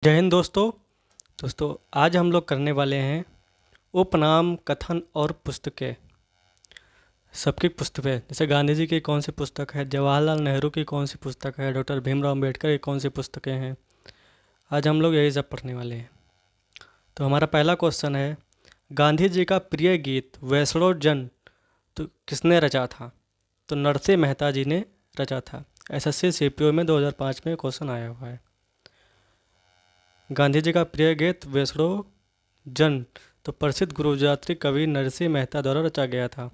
जय हिंद दोस्तों आज हम लोग करने वाले हैं उपनाम कथन और पुस्तकें। सबकी पुस्तकें जैसे गांधी जी की कौन सी पुस्तक है, जवाहरलाल नेहरू की कौन सी पुस्तक है, डॉक्टर भीमराव अम्बेडकर की कौन सी पुस्तकें हैं। आज हम लोग यही सब पढ़ने वाले हैं। तो हमारा पहला क्वेश्चन है, गांधी जी का प्रिय गीत वैष्णव जन तो किसने रचा था? तो नरसिंह मेहता जी ने रचा था। एसएससी सीपीओ में 2005 में क्वेश्चन आया हुआ है। गांधी जी का प्रिय गीत वैष्णव जन तो प्रसिद्ध गुरुजात्री कवि नरसिंह मेहता द्वारा रचा गया था।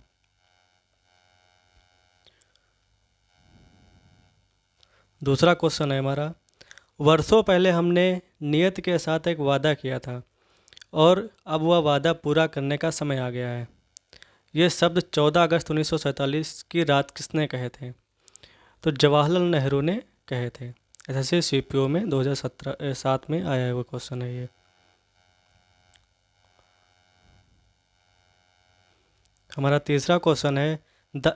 दूसरा क्वेश्चन है हमारा, वर्षों पहले हमने नियत के साथ एक वादा किया था और अब वह वादा पूरा करने का समय आ गया है। ये शब्द 14 अगस्त 1947 की रात किसने कहे थे? तो जवाहरलाल नेहरू ने कहे थे। एसएससी सीपीओ में 2007 में आया हुआ क्वेश्चन है ये। हमारा तीसरा क्वेश्चन है, the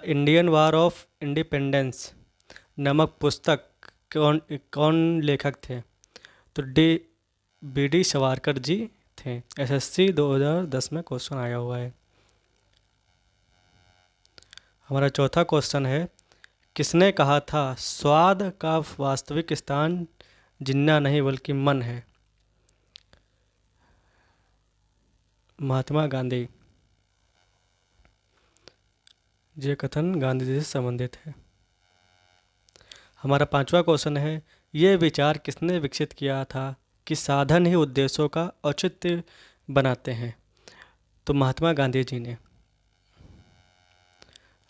Indian war of independence नामक पुस्तक कौन कौन लेखक थे? तो बी डी सावरकर जी थे। एसएससी 2010 में क्वेश्चन आया हुआ है। हमारा चौथा क्वेश्चन है, किसने कहा था स्वाद का वास्तविक स्थान जिन्ना नहीं बल्कि मन है? महात्मा गांधी। ये कथन गांधी जी से संबंधित है। हमारा पांचवा क्वेश्चन है, ये विचार किसने विकसित किया था कि साधन ही उद्देश्यों का औचित्य बनाते हैं? तो महात्मा गांधी जी ने।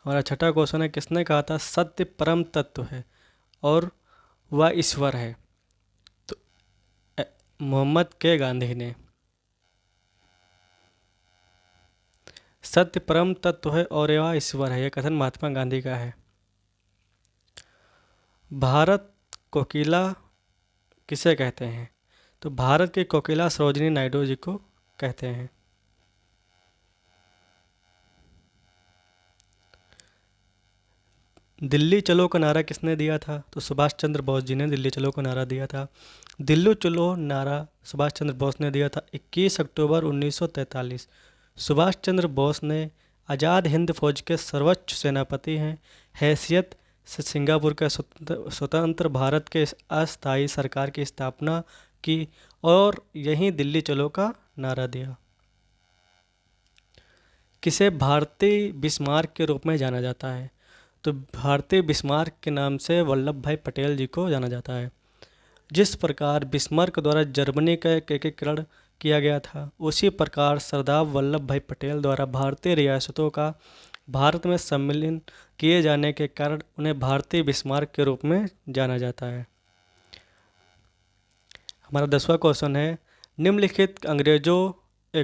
हमारा छठा क्वेश्चन है, किसने कहा था सत्य परम तत्व है और वह ईश्वर है? तो मोहम्मद के गांधी ने। सत्य परम तत्व है और वह ईश्वर है, यह कथन महात्मा गांधी का है। भारत कोकिला किसे कहते हैं? तो भारत की कोकिला सरोजिनी नायडू जी को कहते हैं। दिल्ली चलो का नारा किसने दिया था? तो सुभाष चंद्र बोस जी ने दिल्ली चलो का नारा दिया था। दिल्ली चलो नारा सुभाष चंद्र बोस ने दिया था 21 अक्टूबर 1943। सुभाष चंद्र बोस ने आज़ाद हिंद फौज के सर्वोच्च सेनापति हैं। हैसियत से सिंगापुर के स्वतंत्र भारत के अस्थायी सरकार की स्थापना की और यहीं दिल्ली चलो का नारा दिया। किसे भारतीय बिस्मार्क के रूप में जाना जाता है? तो भारतीय बिस्मार्क के नाम से वल्लभ भाई पटेल जी को जाना जाता है। जिस प्रकार बिस्मार्क द्वारा जर्मनी का एकीकरण किया गया था, उसी प्रकार सरदार वल्लभ भाई पटेल द्वारा भारतीय रियासतों का भारत में सम्मिलन किए जाने के कारण उन्हें भारतीय बिस्मार्क के रूप में जाना जाता है। हमारा 10वां क्वेश्चन है, निम्नलिखित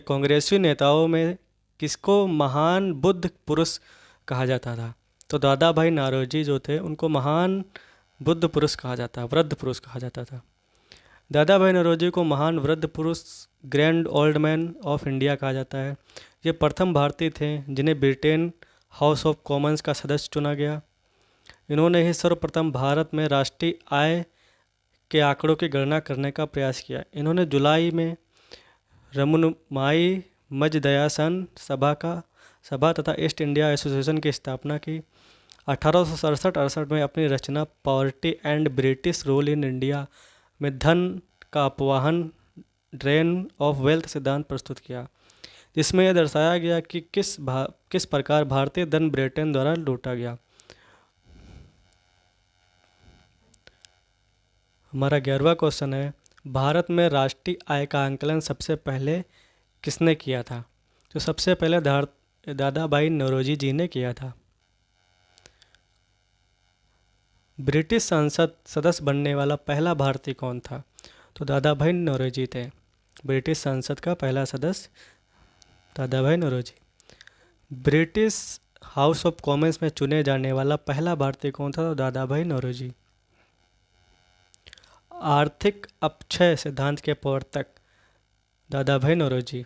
कांग्रेसी नेताओं में किसको महान बुद्ध पुरुष कहा जाता था? तो दादा भाई नौरोजी जो थे उनको महान बुद्ध पुरुष कहा जाता, वृद्ध पुरुष कहा जाता था। दादा भाई नौरोजी को महान वृद्ध पुरुष, grand old man of India कहा जाता है। ये प्रथम भारतीय थे जिन्हें ब्रिटेन हाउस ऑफ कॉमन्स का सदस्य चुना गया। इन्होंने ही सर्वप्रथम भारत में राष्ट्रीय आय के आंकड़ों की गणना करने का प्रयास किया। इन्होंने जुलाई में रमुनमाई मजदयासन सभा तथा ईस्ट इंडिया एसोसिएशन की स्थापना की। 1867-68 में अपनी रचना poverty and British rule in India में धन का अपवाहन ड्रेन ऑफ वेल्थ सिद्धांत प्रस्तुत किया, जिसमें यह दर्शाया गया कि किस प्रकार भारतीय धन ब्रिटेन द्वारा लूटा गया। हमारा 11वां क्वेश्चन है, भारत में राष्ट्रीय आय का आंकलन सबसे पहले किसने किया था? तो सबसे पहले दादा भाई नौरोजी जी ने किया था। ब्रिटिश संसद सदस्य बनने वाला पहला भारतीय कौन था? तो दादा भाई नौरोजी थे। ब्रिटिश संसद का पहला सदस्य Dadabhai Naoroji. British House of Commons में चुने जाने वाला पहला भारतीय कौन था? तो दादा भाई नौरोजी। आर्थिक अपक्षय सिद्धांत के प्रवर्तक दादा भाई नौरोजी।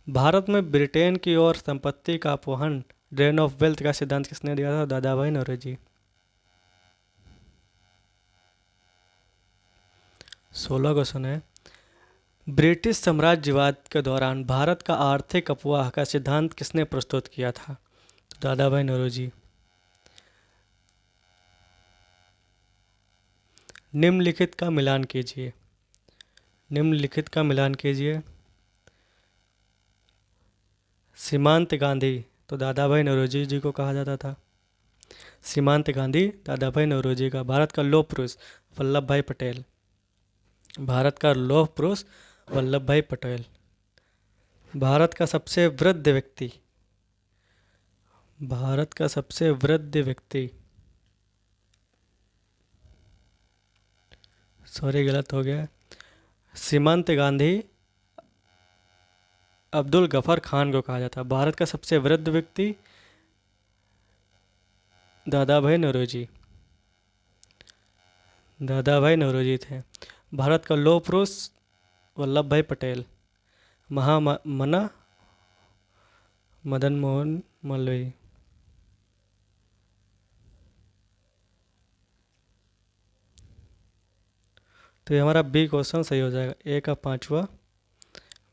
भारत में ब्रिटेन की ओर संपत्ति का अपहरण ड्रेन ऑफ वेल्थ का सिद्धांत किसने दिया था? दादा भाई नौरोजी। 16 क्वेश्चन है, ब्रिटिश साम्राज्यवाद के दौरान भारत का आर्थिक अफवाह का सिद्धांत किसने प्रस्तुत किया था? दादा भाई नौरोजी। निम्नलिखित का मिलान कीजिए। निम्नलिखित का मिलान कीजिए। सीमांत गांधी तो दादा भाई नौरोजी जी को कहा जाता था। सीमांत गांधी दादा भाई नौरोजी का। भारत का लौह पुरुष वल्लभ भाई पटेल। भारत का लौह पुरुष वल्लभ भाई पटेल। भारत का सबसे वृद्ध व्यक्ति। भारत का सबसे वृद्ध व्यक्ति, सॉरी गलत हो गया। सीमांत गांधी अब्दुल गफर खान को कहा जाता है। भारत का सबसे वृद्ध व्यक्ति दादा भाई नौरोजी। दादा भाई नौरोजी थे। भारत का लौह पुरुष वल्लभ भाई पटेल। महामना मदन मोहन मालवीय। तो ये हमारा बी क्वेश्चन सही हो जाएगा। ए का 5वां,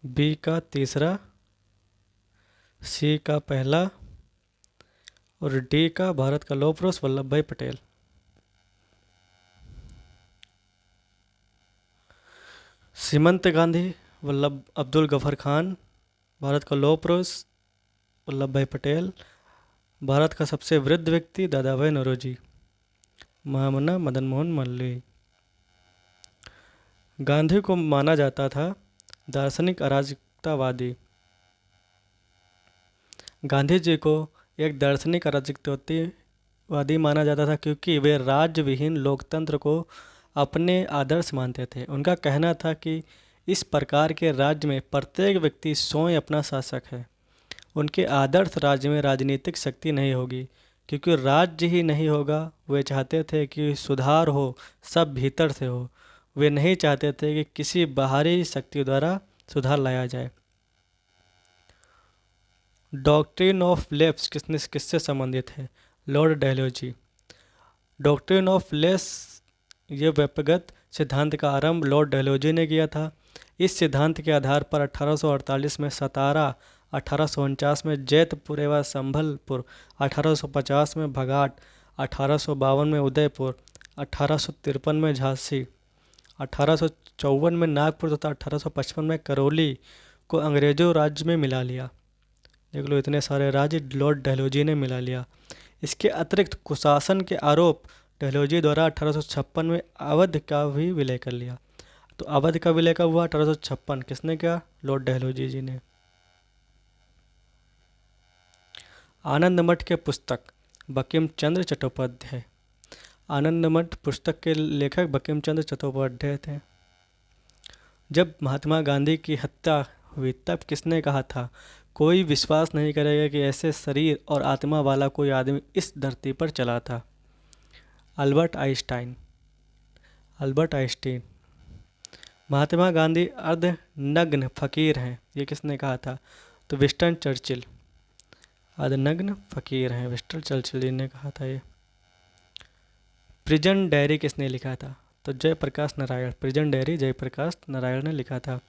बी का 3रा, सी का पहला और डी का भारत का लौह पुरुष वल्लभ भाई पटेल। सीमंत गांधी वल्लभ अब्दुल गफर खान। भारत का लौह पुरुष वल्लभ भाई पटेल। भारत का सबसे वृद्ध व्यक्ति दादा भाई नौरोजी। महामना मदन मोहन मालवीय। गांधी को माना जाता था दार्शनिक अराजकतावादी। गांधी जी को एक दार्शनिक अराजकतावादी माना जाता था क्योंकि वे राज्य विहीन लोकतंत्र को अपने आदर्श मानते थे। उनका कहना था कि इस प्रकार के राज्य में प्रत्येक व्यक्ति स्वयं अपना शासक है। उनके आदर्श राज्य में राजनीतिक शक्ति नहीं होगी क्योंकि राज्य ही नहीं होगा। वे चाहते थे कि सुधार हो, सब भीतर से हो। वे नहीं चाहते थे कि किसी बाहरी शक्ति द्वारा सुधार लाया जाए। डॉक्ट्रिन ऑफ लेफ्ट किससे संबंधित है? Lord Dalhousie. Doctrine of left ये व्यक्तिगत सिद्धांत का आरंभ लॉर्ड डलहौजी ने किया था। इस सिद्धांत के आधार पर 1848 में सतारा, 1849 में जैतपुर एवं संभलपुर, 1850 में भगाट, 1852 में उदयपुर, 1853 में झांसी, 1854 में नागपुर तथा 1855 में करौली को अंग्रेजों राज्य में मिला लिया। देख लो, इतने सारे राज्य लॉर्ड डलहौजी ने मिला लिया। इसके अतिरिक्त कुशासन के आरोप डलहौजी द्वारा 1856 में अवध का भी विलय कर लिया। तो अवध का विलय कब हुआ? 1856। किसने किया? लॉर्ड डलहौजी जी ने। आनंद मठ के पुस्तक बंकिम चंद्र चट्टोपाध्याय। आनंद मठ पुस्तक के लेखक बंकिम चंद्र चट्टोपाध्याय थे। जब महात्मा गांधी की हत्या हुई तब किसने कहा था, कोई विश्वास नहीं करेगा कि ऐसे शरीर और आत्मा वाला कोई आदमी इस धरती पर चला था? Albert Einstein. Albert Einstein. Mahatma Gandhi अर्धनग्न फकीर हैं, ये किसने कहा था? तो विंस्टन चर्चिल। अर्धनग्न फकीर हैं, विंस्टन चर्चिल जी ने कहा था ये। प्रिजन डायरी किसने लिखा था? तो जयप्रकाश नारायण। प्रिजन डायरी जयप्रकाश नारायण ने लिखा था।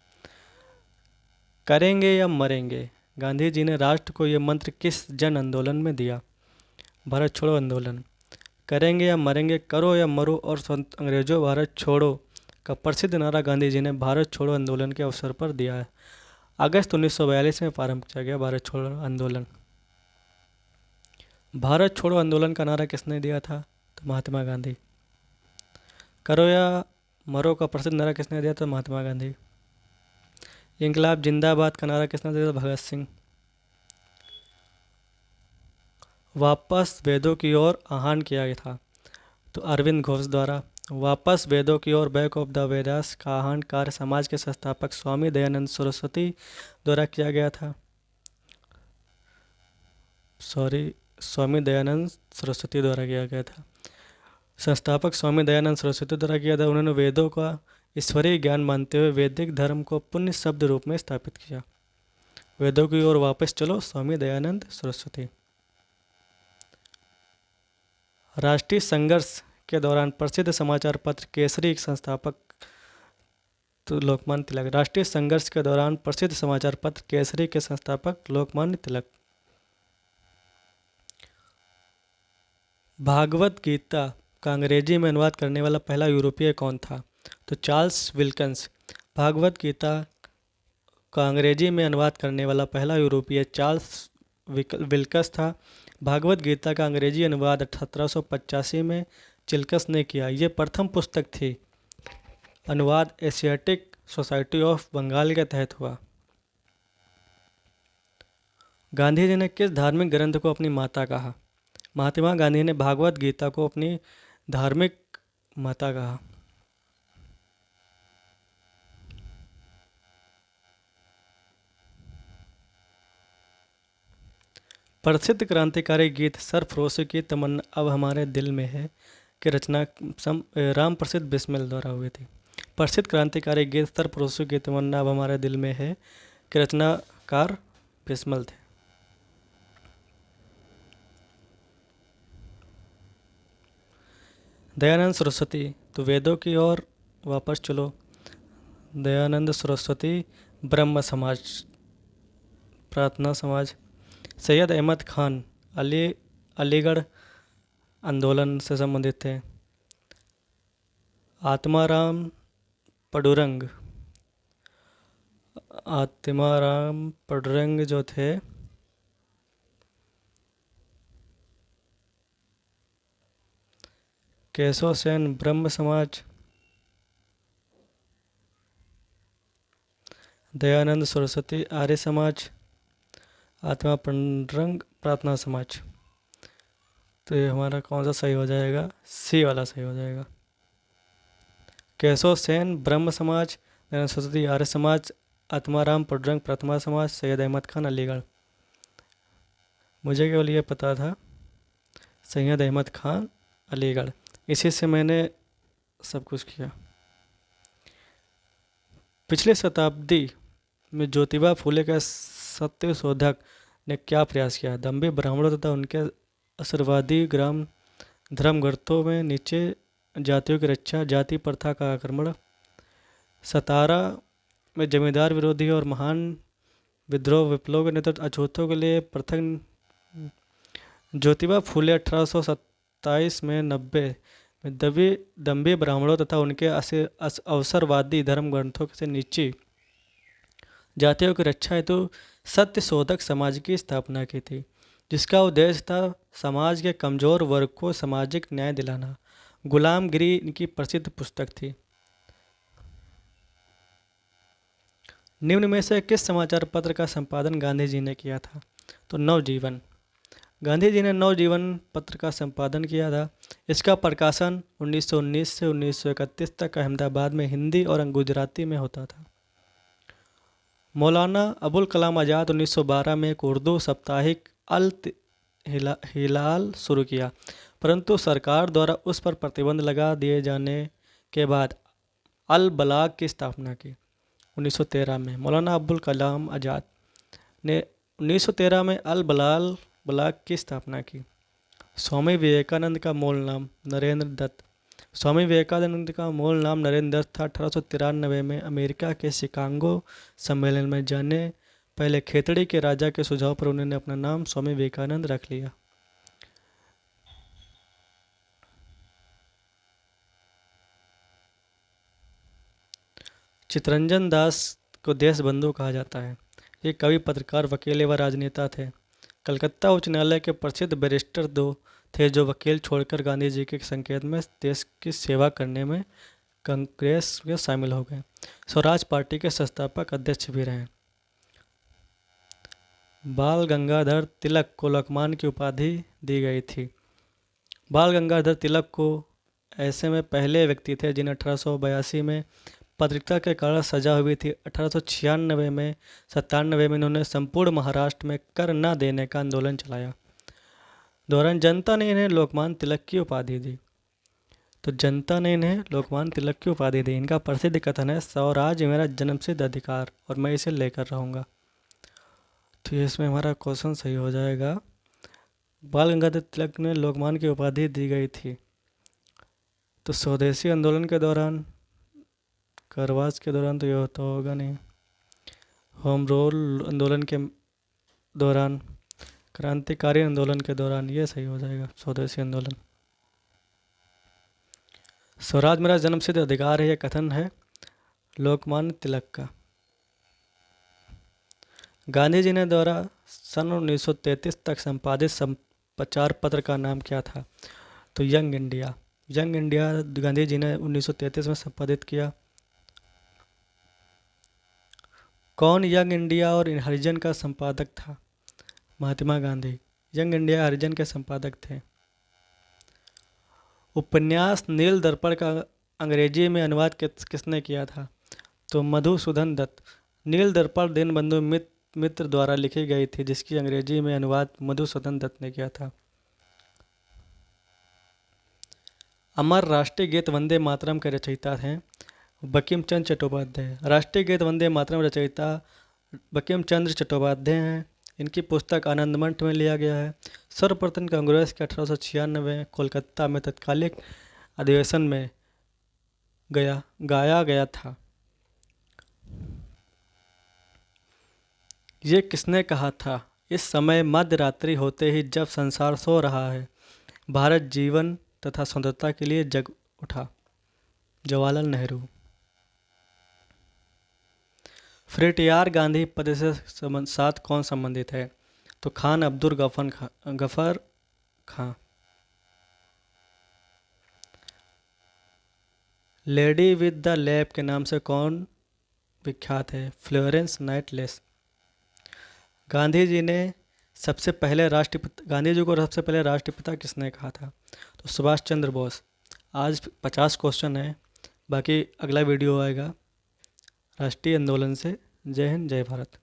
करेंगे या मरेंगे, गांधी जी ने राष्ट्र को यह मंत्र किस जन आंदोलन में दिया? भारत छोड़ो आंदोलन। करेंगे या मरेंगे, करो या मरो और अंग्रेजों भारत छोड़ो का प्रसिद्ध नारा गांधी जी ने भारत छोड़ो आंदोलन के अवसर पर दिया है। अगस्त 1942 में प्रारंभ किया गया भारत छोड़ो आंदोलन। भारत छोड़ो आंदोलन का नारा किसने दिया था? तो महात्मा गांधी। करो या मरो का प्रसिद्ध नारा किसने दिया था? महात्मा गांधी। इंकलाब जिंदाबाद का नारा किसने दिया था? भगत सिंह। वापस वेदों की ओर आह्वान किया गया था? तो अरविंद घोष द्वारा। वापस वेदों की ओर, बैक ऑफ द वेदास का आह्वान कार्य समाज के संस्थापक स्वामी दयानंद सरस्वती द्वारा किया गया था। स्वामी दयानंद सरस्वती द्वारा किया गया था। संस्थापक स्वामी दयानंद सरस्वती द्वारा किया था। उन्होंने वेदों का ईश्वरीय ज्ञान मानते हुए वैदिक धर्म को पुण्य शब्द रूप में स्थापित किया। वेदों की ओर वापस चलो, स्वामी दयानंद सरस्वती। राष्ट्रीय संघर्ष के दौरान प्रसिद्ध समाचार पत्र केसरी के संस्थापक तो लोकमान्य तिलक। राष्ट्रीय संघर्ष के दौरान प्रसिद्ध समाचार पत्र केसरी के संस्थापक लोकमान्य तिलक। भागवत गीता का अंग्रेजी में अनुवाद करने वाला पहला यूरोपीय कौन था? तो चार्ल्स विल्किंस। भागवत गीता का अंग्रेजी में अनुवाद करने वाला पहला यूरोपीय चार्ल्स विल्कस था। भागवत गीता का अंग्रेजी अनुवाद 1785 में चिल्कस ने किया। ये प्रथम पुस्तक थी। अनुवाद एशियाटिक सोसाइटी ऑफ बंगाल के तहत हुआ। गांधी जी ने किस धार्मिक ग्रंथ को अपनी माता कहा? महात्मा गांधी ने भागवत गीता को अपनी धार्मिक माता कहा। प्रसिद्ध क्रांतिकारी गीत सरफरोशी की तमन्ना अब हमारे दिल में है की रचना राम प्रसिद्ध बिस्मिल द्वारा हुई थी। प्रसिद्ध क्रांतिकारी गीत सरफरोशी की तमन्ना अब हमारे दिल में है के रचनाकार बिस्मिल थे। दयानंद सरस्वती। तो वेदों की ओर वापस चलो। दयानंद सरस्वती ब्रह्म समाज, प्रार्थना समाज। सैयद अहमद खान अलीगढ़ आंदोलन से संबंधित थे। आत्माराम पडुरंग जो थे केशव सेन ब्रह्म समाज। दयानंद सरस्वती आर्य समाज। आत्मा पडुरंग प्रार्थना समाज। तो ये हमारा कौन सा सही हो जाएगा? सी वाला सही हो जाएगा। केशव सेन ब्रह्म समाज, दयानंद सरस्वती आर्य समाज, आत्माराम पडुरंग प्रार्थना समाज, सैयद अहमद खान अलीगढ़। मुझे केवल ये पता था सैयद अहमद खान अलीगढ़, इसी से मैंने सब कुछ किया। पिछले शताब्दी में ज्योतिबा फूले का सत्य शोधक ने क्या प्रयास किया? दंभी ब्राह्मणों तथा उनके असरवादी ग्राम धर्मग्रंथों में नीचे जातियों की रक्षा, जाति प्रथा का आक्रमण, सतारा में जमींदार विरोधी और महान विद्रोह विप्लव के नेतृत्व, अछूतों के लिए पृथक। ज्योतिबा फूले 1827 में 90 में दंभी ब्राह्मणों तथा उनके अवसरवादी धर्म ग्रंथों से नीची जातियों की रक्षा हेतु सत्य शोधक समाज की स्थापना की थी, जिसका उद्देश्य था समाज के कमजोर वर्ग को सामाजिक न्याय दिलाना। गुलामगिरी इनकी प्रसिद्ध पुस्तक थी। निम्न में से किस समाचार पत्र का संपादन गांधी जी ने किया था? तो नवजीवन। गांधी जी ने नवजीवन पत्र का संपादन किया था। इसका प्रकाशन 1919 से 1931 तक अहमदाबाद में हिंदी और गुजराती में होता था। मौलाना अबुल कलाम आज़ाद 1912 में एक उर्दू साप्ताहिक अल हिलाल शुरू किया, परंतु सरकार द्वारा उस पर प्रतिबंध लगा दिए जाने के बाद अल बलाग की स्थापना की 1913 में। मौलाना अबुल कलाम आज़ाद ने 1913 में अल बलाग की स्थापना की। स्वामी विवेकानंद का मूल नाम नरेंद्र दत्त। स्वामी विवेकानंद का मूल नाम नरेंद्र दत्त था। 1893 में अमेरिका के शिकागो सम्मेलन में जाने पहले खेतड़ी के राजा के सुझाव पर उन्होंने अपना नाम स्वामी विवेकानंद रख लिया। चित्तरंजन दास को देशबंधु कहा जाता है। ये कवि, पत्रकार, वकील व राजनेता थे। कलकत्ता उच्च न्यायालय के प्रसिद्ध बैरिस्टर दो थे जो वकील छोड़कर गांधी जी के संकेत में देश की सेवा करने में कांग्रेस में शामिल हो गए। स्वराज पार्टी के संस्थापक अध्यक्ष भी रहे। बाल गंगाधर तिलक को लोकमान्य की उपाधि दी गई थी। बाल गंगाधर तिलक को ऐसे में पहले व्यक्ति थे जिन्हें 1882 में पत्रिका के कारण सजा हुई थी। 1896 में 97 में इन्होंने संपूर्ण महाराष्ट्र में कर न देने का आंदोलन चलाया। दौरान जनता ने इन्हें लोकमान्य तिलक की उपाधि दी। तो जनता ने इन्हें लोकमान्य तिलक की उपाधि दी। इनका प्रसिद्ध कथन है, स्वराज मेरा जन्मसिद्ध अधिकार और मैं इसे लेकर रहूँगा। तो इसमें हमारा क्वेश्चन सही हो जाएगा। बाल गंगाधर तिलक ने लोकमान्य की उपाधि दी गई थी। तो स्वदेशी आंदोलन के दौरान करवास के दौरान तो यह तो होगा नहीं। होम रूल आंदोलन के दौरान, क्रांतिकारी आंदोलन के दौरान, ये सही हो जाएगा, स्वदेशी आंदोलन। स्वराज मेरा जन्मसिद्ध अधिकार है, यह कथन है लोकमान्य तिलक का। गांधी जी ने द्वारा सन 1933 तक संपादित प्रचार पत्र का नाम क्या था? तो young India. Young India Gandhi ji ने 1933 में संपादित किया। कौन यंग इंडिया और हरिजन का संपादक था? महात्मा गांधी यंग इंडिया हरिजन के संपादक थे। उपन्यास नील दर्पण का अंग्रेजी में अनुवाद किसने किया था? तो मधुसूदन दत्त। नील दर्पण दीनबंधु मित्र द्वारा लिखी गई थी, जिसकी अंग्रेजी में अनुवाद मधुसूदन दत्त ने किया था। अमर राष्ट्रीय गीत वंदे मातरम के रचयिता हैं बंकिम चंद्र चट्टोपाध्याय। राष्ट्रीय गीत वंदे मातरम रचयिता बंकिम चंद्र चट्टोपाध्याय हैं। इनकी पुस्तक आनंदमठ में लिया गया है। सर्वप्रथम कांग्रेस के 1896 कोलकाता में तत्कालिक अधिवेशन में गाया गया था। ये किसने कहा था? इस समय मध्य रात्रि होते ही जब संसार सो रहा है, भारत जीवन तथा स्वतंत्रता के लिए जग उठा। जवाहरलाल नेहरू। फ्रेटियार गांधी पद से साथ कौन संबंधित है? तो Khan Abdul Gruffudd Khan. Lady with the lamp के नाम से कौन विख्यात है? Florence Nightingale. गांधी जी को सबसे पहले राष्ट्रपिता किसने कहा था? तो सुभाष चंद्र बोस। आज 50 क्वेश्चन है, बाकी अगला वीडियो आएगा राष्ट्रीय आंदोलन से। जय हिंद, जय भारत।